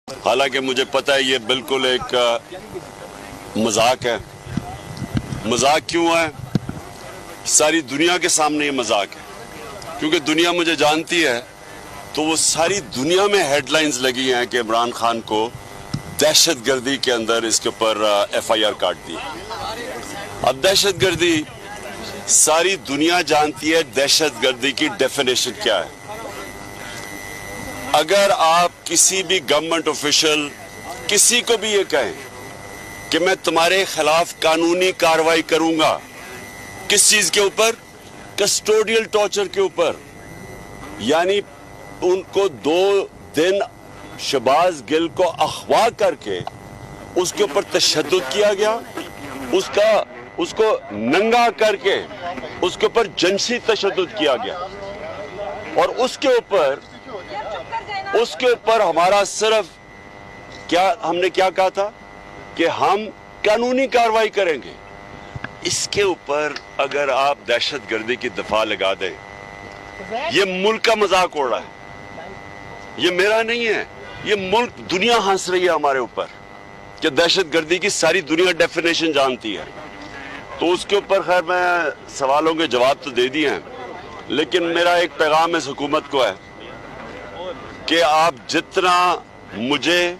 हालांकि मुझे पता है ये बिल्कुल एक मजाक है। मजाक क्यों है? सारी दुनिया के सामने ये मजाक है, क्योंकि दुनिया मुझे जानती है। तो वो सारी दुनिया में हेडलाइंस लगी हैं कि इमरान खान को दहशतगर्दी के अंदर इसके ऊपर FIR काट दी। अब दहशतगर्दी सारी दुनिया जानती है, दहशतगर्दी की डेफिनेशन क्या है। अगर आप किसी भी गवर्नमेंट ऑफिशियल किसी को भी ये कहें कि मैं तुम्हारे खिलाफ कानूनी कार्रवाई करूंगा, किस चीज के ऊपर? कस्टोडियल टॉर्चर के ऊपर। यानी उनको 2 दिन शहबाज गिल को अगवा करके उसके ऊपर तशद्दुद किया गया, उसको नंगा करके उसके ऊपर जिनसी तशद्दुद किया गया, और उसके ऊपर हमारा सिर्फ हमने क्या कहा था कि हम कानूनी कार्रवाई करेंगे। इसके ऊपर अगर आप दहशतगर्दी की दफा लगा दें, ये मुल्क का मजाक उड़ रहा है, ये मेरा नहीं है, ये मुल्क दुनिया हंस रही है हमारे ऊपर कि दहशतगर्दी की सारी दुनिया डेफिनेशन जानती है। तो उसके ऊपर खैर मैं सवालों के जवाब तो दे दिए हैं, लेकिन मेरा एक पैगाम इस हुकूमत को है कि आप जितना मुझे